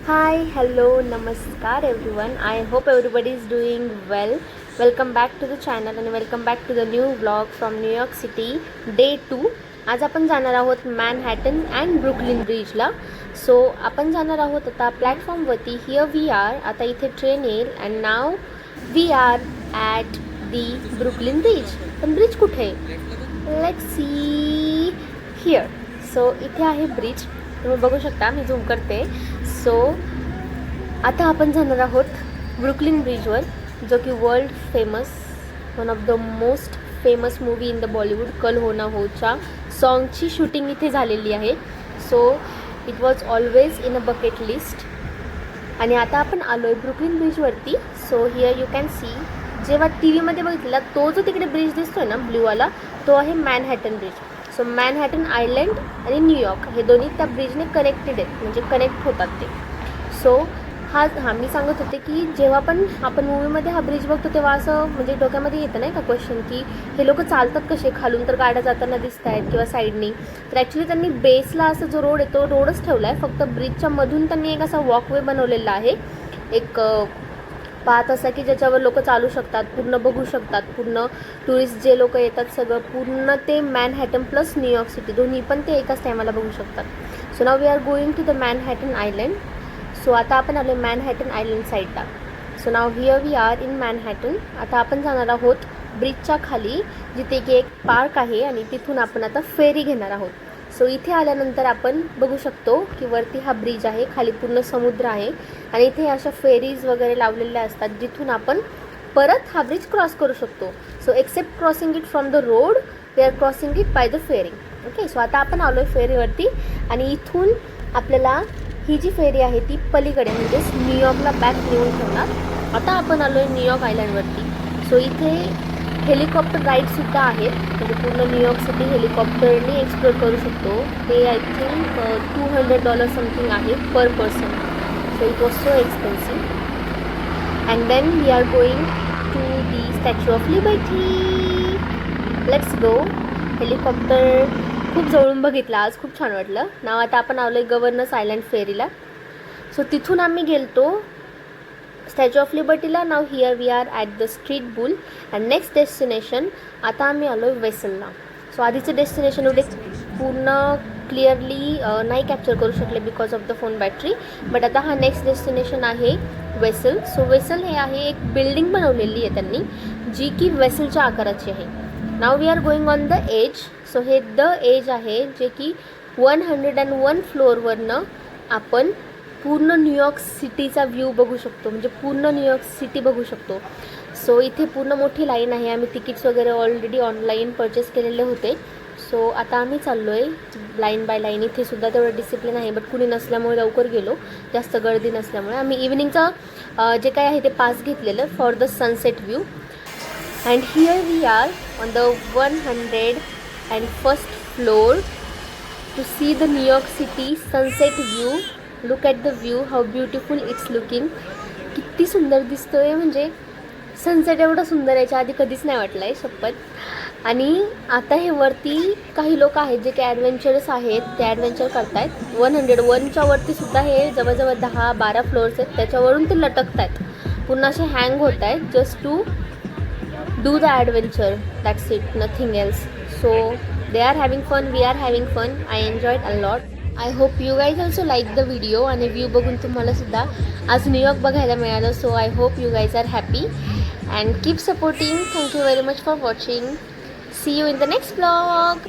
Hi, hello, namaskar everyone. I hope everybody is doing well. Welcome back to the channel and welcome back to the new vlog from New York City day 2. आज आपण जाणार आहोत Manhattan and Brooklyn ब्रिजला. So आपण जाणार आहोत आता प्लॅटफॉर्मवरती. Here we are. आता इथे ट्रेन येईल and now we are at the Brooklyn bridge. पण ब्रिज कुठे आहे? Let's see here. सो इथे आहे ब्रिज, तुम्ही बघू शकता. मी झूम करते. सो आता आपण जाणार आहोत ब्रुकलिन ब्रिजवर, जो की world famous, one of the most famous movie in the Bollywood Kal Ho Naa होच्या सॉन्गची शूटिंग इथे झालेली आहे. So it was always in a bucket list. आणि आता आपण आलो आहे ब्रुकलिन ब्रिजवरती. So here you can see, जेव्हा टी व्हीमध्ये बघितला तो जो तिकडे ब्रिज दिसतोय ना ब्ल्यूवाला, तो आहे Manhattan bridge. So Manhattan island आणि न्यूयॉर्क हे दोन्ही त्या ब्रिजने कनेक्टेड आहेत, म्हणजे कनेक्ट होतात ते. सो मी सांगत होते की जेव्हा पण आपण मूवीमध्ये हा ब्रिज बघतो तेव्हा असं म्हणजे डोक्यामध्ये येतं नाही का क्वेश्चन, की हे लोक चालतात कसे, खालून तर गाड्या जाताना दिसत आहेत किंवा साईडनी. तर ॲक्च्युली त्यांनी बेसला असं जो रोड आहे तो रोडच ठेवला आहे, फक्त ब्रिजच्या मधून त्यांनी एक असा वॉकवे बनवलेला आहे, एक पाथ असा की ज्याच्यावर लोक चालू शकतात, पूर्ण बघू शकतात. पूर्ण टुरिस्ट जे लोक येतात सगळं पूर्ण ते मॅनहॅटन प्लस न्यूयॉर्क सिटी दोन्ही पण ते एकाच टायमाला बघू शकतात. So now we are going to the Manhattan island. So आता आपण आलो आहे मॅनहॅटन आयलंड साईडला. So now here we are in Manhattan. आता आपण जाणार आहोत ब्रिजच्या खाली, जिथे की एक पार्क आहे आणि तिथून आपण आता फेरी घेणार आहोत. सो इथे आल्यानंतर आपण बघू शकतो की वरती हा ब्रिज आहे, खाली पूर्ण समुद्र आहे आणि इथे अशा फेरीज वगैरे लावलेल्या असतात, जिथून आपण परत हा ब्रिज क्रॉस करू शकतो. So except crossing it from the road, we are crossing it by the ferry. Okay. So आता आपण आलो आहे फेरीवरती आणि इथून आपल्याला ही जी फेरी आहे ती पलीकडे म्हणजेच न्यूयॉर्कला बॅक नेऊन ठेवणार. आता आपण आलो आहे न्यूयॉर्क आयलंडवरती. सो इथे हेलिकॉप्टर राईडसुद्धा आहेत, म्हणजे पूर्ण न्यूयॉर्क सिटी हेलिकॉप्टरने एक्सप्लोर करू शकतो. ते आय थिंक $200 समथिंग आहे per person. So it was so expensive. And then we are going to the Statue of Liberty. Let's go. Helicopter खूप जवळून बघितलं आज, खूप छान वाटलं. नाव आता आपण आलो आहे गव्हर्नर्स आयलंड फेरीला. सो तिथून आम्ही गेलतो स्टॅच्यू ऑफ लिबर्टीला. Now here we are at the street bull and next destination. आता आम्ही आलो आहे वेसलला. सो आधीचे डेस्टिनेशन एवढे पूर्ण क्लिअरली नाही कॅप्चर करू शकले because of the phone battery, but आता हा नेक्स्ट डेस्टिनेशन आहे वेसल. सो वेसल हे आहे एक बिल्डिंग बनवलेली आहे त्यांनी, जी की वेसलच्या आकाराची आहे. Now we are going on the Edge. So हे द एज आहे, जे की 101 फ्लोअरवरनं आपण पूर्ण न्यूयॉर्क सिटीचा व्ह्यू बघू शकतो, म्हणजे पूर्ण न्यूयॉर्क सिटी बघू शकतो. सो इथे पूर्ण मोठी लाईन आहे. आम्ही तिकीट्स वगैरे ऑलरेडी ऑनलाईन परचेस केलेले होते. सो आता आम्ही चाललो आहे लाईन बाय लाईन. इथे सुद्धा तेवढं डिसिप्लिन आहे, बट कुणी नसल्यामुळे लवकर गेलो, जास्त गर्दी नसल्यामुळे. आम्ही इव्हिनिंगचं जे काय आहे ते पास घेतलेलं for the sunset view. And here we are on the 101st floor to see the New York City sunset view. Look at the view, how beautiful it's looking. किती सुंदर दिसतोय, म्हणजे सनसेट एवढा सुंदर याच्या आधी कधीच नाही वाटलं आहे, शपथ. आणि आता हे वरती काही लोक आहेत जे की ॲडव्हेंचरस आहेत, ते ॲडव्हेंचर करत आहेत. 101च्या वरती सुद्धा हे जवळजवळ 10-12 फ्लोअर्स आहेत, त्याच्यावरून ते लटकत आहेत, पुन्हा असे हँग होत आहेत, just to do the adventure. That's it, nothing else. So they are having fun, we are having fun. I enjoyed a lot. I hope you guys also like the video आणि view बघून तुम्हाला सुद्धा आज New York बघायला मिळालं. So I hope you guys are happy and keep supporting. Thank you very much for watching. See you in the next vlog.